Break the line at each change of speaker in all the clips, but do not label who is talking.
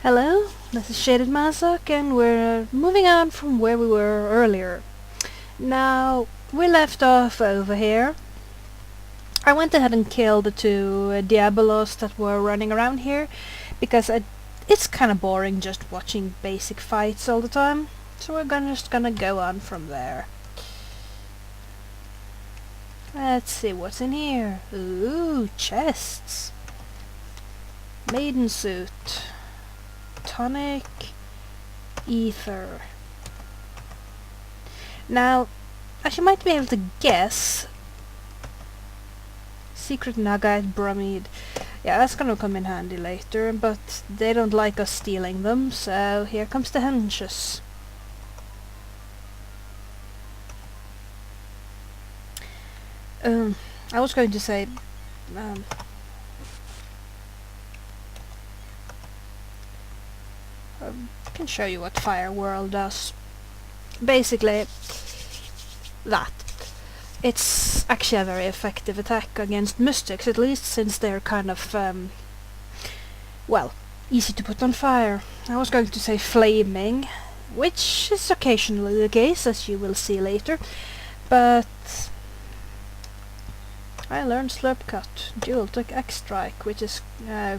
Hello, this is shadedmazoku and we're moving on from where we were earlier. Now, we left off over here. I went ahead and killed the two Diabolos that were running around here because it's kind of boring just watching basic fights all the time. So we're just gonna go on from there. Let's see what's in here. Ooh, chests. Maiden suit. Tonic. Ether. Now, as you might be able to guess, secret Nagite bromide. Yeah, that's gonna come in handy later, but they don't like us stealing them, so here comes the henches. I was going to say, I can show you what Fire World does. Basically, that. It's actually a very effective attack against mystics, at least since they're kind of, well, easy to put on fire. I was going to say flaming, which is occasionally the case, as you will see later, but I learned Slurp Cut, Dual Attack X Strike, which is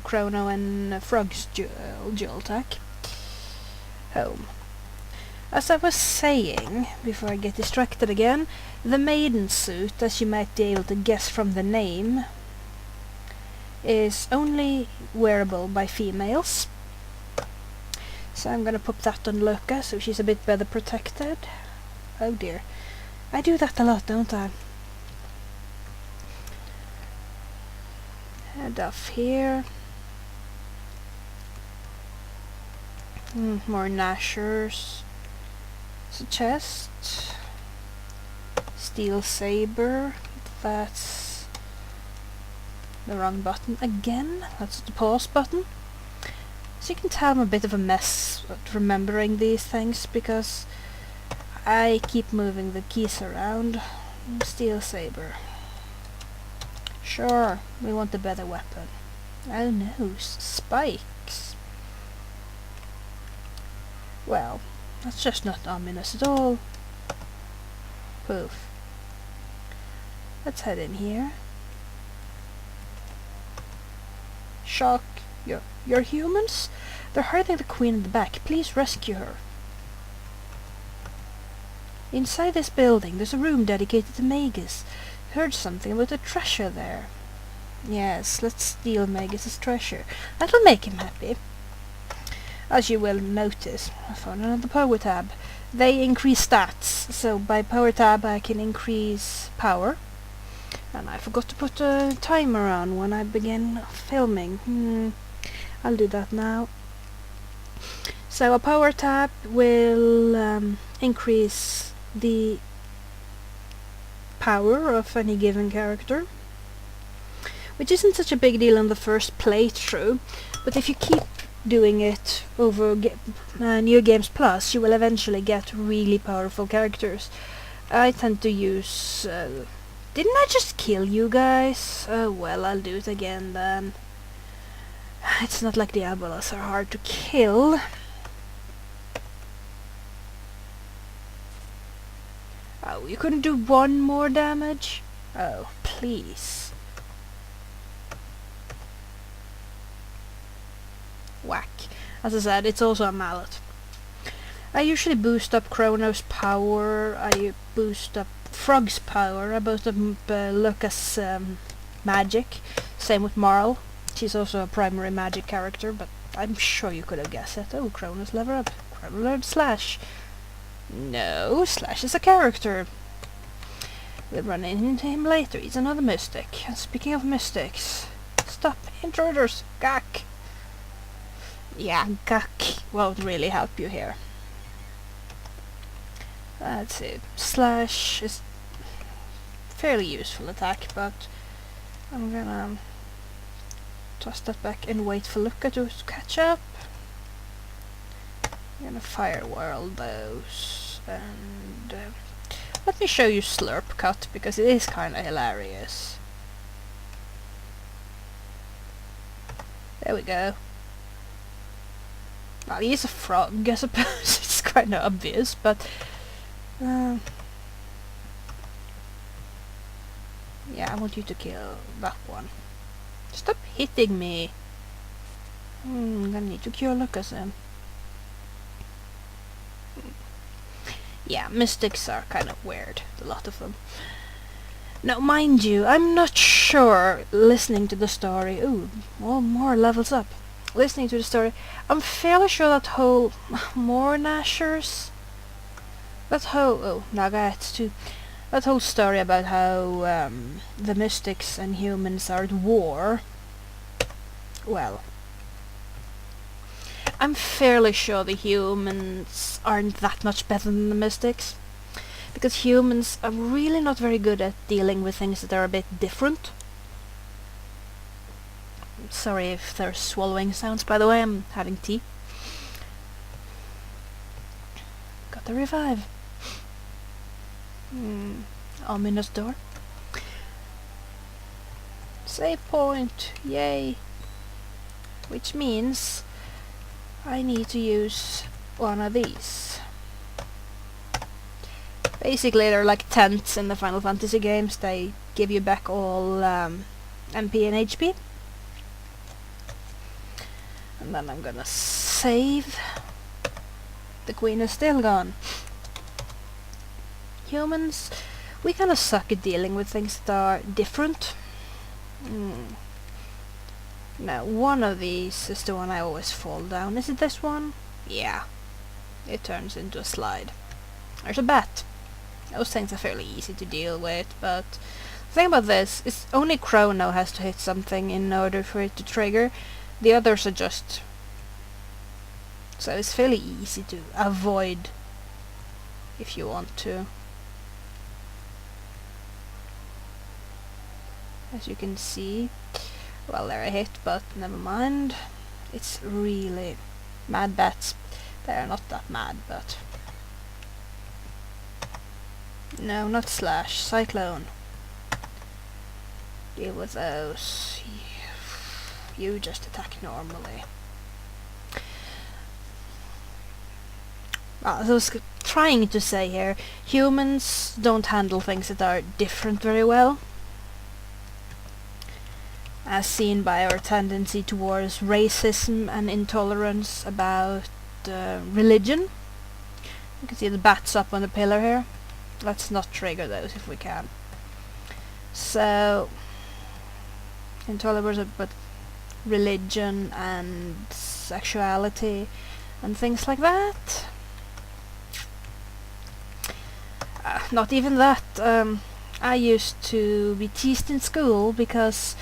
Chrono and Frog's dual attack. Home. As I was saying, before I get distracted again, the maiden suit, as you might be able to guess from the name, is only wearable by females. So I'm gonna put that on Luca, so she's a bit better protected. Oh dear. I do that a lot, don't I? Head off here. More Nashers. It's a chest. Steel Saber. That's the wrong button again. That's the pause button. So you can tell I'm a bit of a mess at remembering these things because I keep moving the keys around. Steel Saber. Sure, we want a better weapon. Oh no, spikes. Well, that's just not ominous at all. Poof. Let's head in here. Shock. You're humans? They're hurting the queen in the back. Please rescue her. Inside this building, there's a room dedicated to Magus. Heard something about a treasure there. Yes, let's steal Magus's treasure. That'll make him happy. As you will notice, I found another power tab. They increase stats, so by power tab I can increase power. And I forgot to put a timer on when I begin filming. I'll do that now. So a power tab will increase the power of any given character, which isn't such a big deal in the first playthrough, but if you keep doing it over New Games Plus, you will eventually get really powerful characters. I tend to use... didn't I just kill you guys? Oh well, I'll do it again then. It's not like Diabolos are hard to kill. Oh, you couldn't do one more damage? Oh, please. Whack. As I said, it's also a mallet. I usually boost up Chrono's power, I boost up Frog's power, I boost up Lucas' magic. Same with Marl. She's also a primary magic character, but I'm sure you could have guessed it. Oh, Chrono's level up. Chrono learned Slash. No, Slash is a character. We'll run into him later. He's another mystic. And speaking of mystics, stop, intruders! Gak! Yeah, Gak won't really help you here. Let's see. Slash is fairly useful attack, but I'm gonna toss that back and wait for Luca to catch up. I'm gonna Fire World those, and let me show you Slurp Cut because it is kinda hilarious. There we go. Well, he's a frog, I suppose. It's kind of obvious, but... yeah, I want you to kill that one. Stop hitting me! I'm gonna need to cure Lucas then. Yeah, mystics are kind of weird, a lot of them. Now, mind you, I'm not sure, listening to the story... Ooh, well, more levels up. Listening to the story, I'm fairly sure that whole... more Nashers? That whole... oh, Nagaets too. That whole story about how the mystics and humans are at war... well... I'm fairly sure the humans aren't that much better than the mystics. Because humans are really not very good at dealing with things that are a bit different. Sorry if there's swallowing sounds, by the way, I'm having tea. Got the revive. Ominous door. Save point, yay. Which means I need to use one of these. Basically, they're like tents in the Final Fantasy games. They give you back all MP and HP. And then I'm gonna save. The queen is still gone. Humans, we kinda suck at dealing with things that are different. Now, one of these is the one I always fall down. Is it this one? Yeah. It turns into a slide. There's a bat. Those things are fairly easy to deal with, but the thing about this is only Chrono has to hit something in order for it to trigger. The others are just... so it's fairly easy to avoid if you want to. As you can see, well, they're a hit, but never mind. It's really... mad bats. They're not that mad, but... no, not Slash. Cyclone. Deal with those. You just attack normally. As I was trying to say here, humans don't handle things that are different very well. As seen by our tendency towards racism and intolerance about religion. You can see the bats up on the pillar here. Let's not trigger those if we can. So, intolerance about religion and sexuality and things like that. Not even that. I used to be teased in school because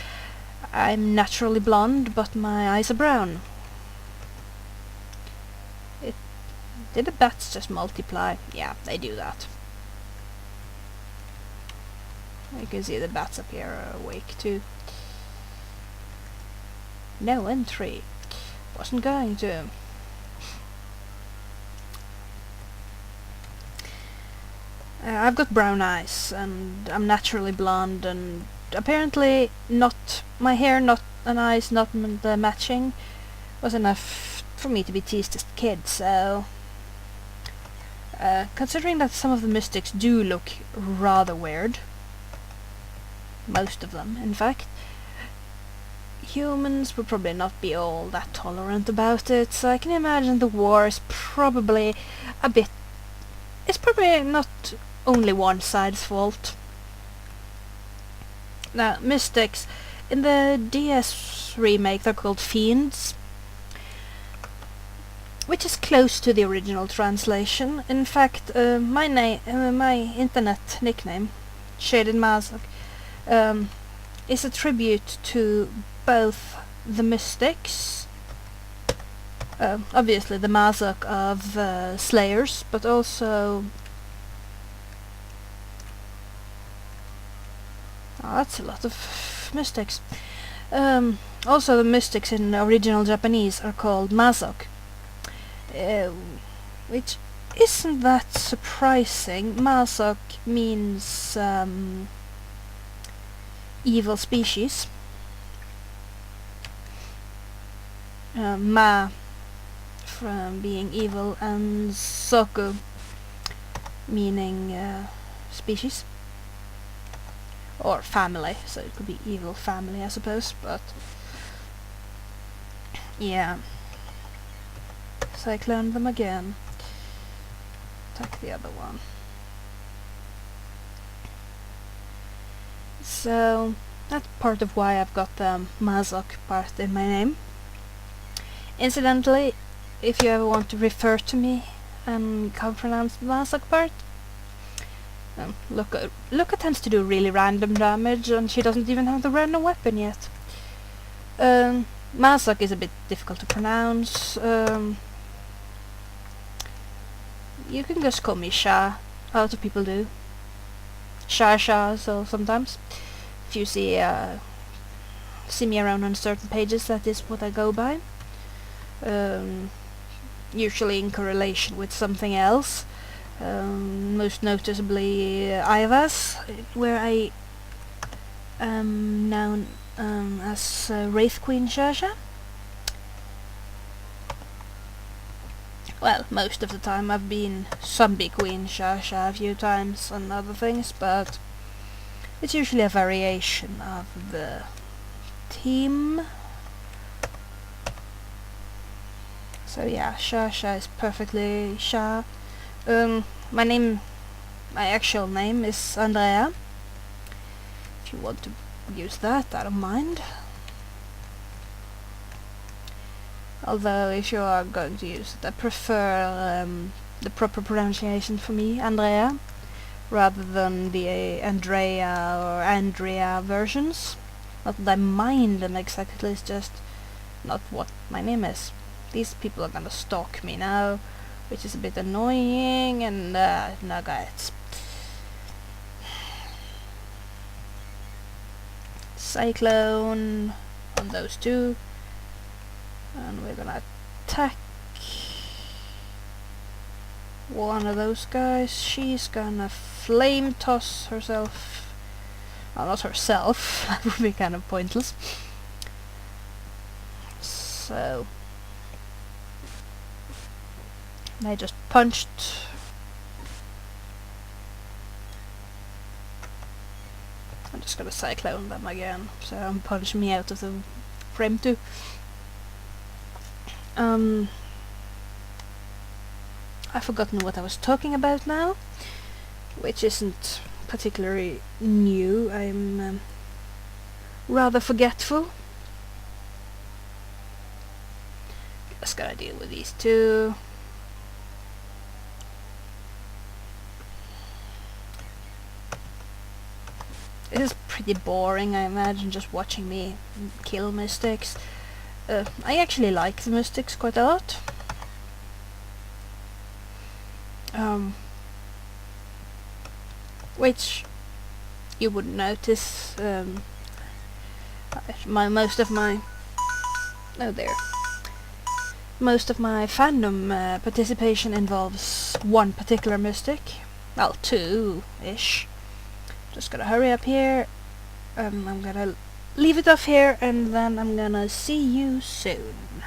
I'm naturally blonde, but my eyes are brown. Did the bats just multiply? Yeah, they do that. You can see the bats up here are awake too. No entry. Wasn't going to. I've got brown eyes, and I'm naturally blonde, and apparently not my hair, not and eyes, not the matching was enough for me to be teased as a kid. So, considering that some of the mystics do look rather weird, most of them, in fact, humans would probably not be all that tolerant about it. So I can imagine the war is probably a bit. It's probably not only one side's fault. Now, mystics, in the DS remake they're called fiends, which is close to the original translation. In fact, my internet nickname, shadedmazoku, is a tribute to both the mystics, obviously the Mazak of Slayers, but also... oh, that's a lot of mystics. Also the mystics in original Japanese are called Mazak, which isn't that surprising. Mazak means evil species. from being evil, and zoku meaning species or family, so it could be evil family, I suppose, but yeah. Cyclone them again. Attack the other one. So that's part of why I've got the Mazok part in my name. Incidentally, if you ever want to refer to me and can't pronounce the Mazok part, Luca tends to do really random damage, and she doesn't even have the random weapon yet. Mazok is a bit difficult to pronounce. You can just call me Sha. A lot of people do. Sha, so sometimes. If you see me around on certain pages, that is what I go by. Usually in correlation with something else. Most noticeably Ivas, where I am known as Wraith Queen Shasha. Well, most of the time I've been Zombie Queen Shasha a few times and other things, but it's usually a variation of the theme. So yeah, Shasha is perfectly Sha. My actual name is Andrea. If you want to use that, I don't mind. Although if you are going to use it, I prefer the proper pronunciation for me, Andrea, rather than the Andrea or Andrea versions. Not that I mind them exactly, it's just not what my name is. These people are gonna stalk me now, which is a bit annoying, and no guys. Cyclone on those two, and we're gonna attack one of those guys. She's gonna flame toss herself. Well, not herself, that would be kind of pointless. So I just punched. I'm just gonna cyclone them again, so I'm punching me out of the frame too. I've forgotten what I was talking about now, which isn't particularly new. I'm rather forgetful. Just gotta deal with these two. It is pretty boring, I imagine, just watching me kill mystics. I actually like the mystics quite a lot. Which you wouldn't notice. Most of my fandom participation involves one particular mystic. Well, two-ish. Just gotta hurry up here. I'm gonna leave it off here, and then I'm gonna see you soon.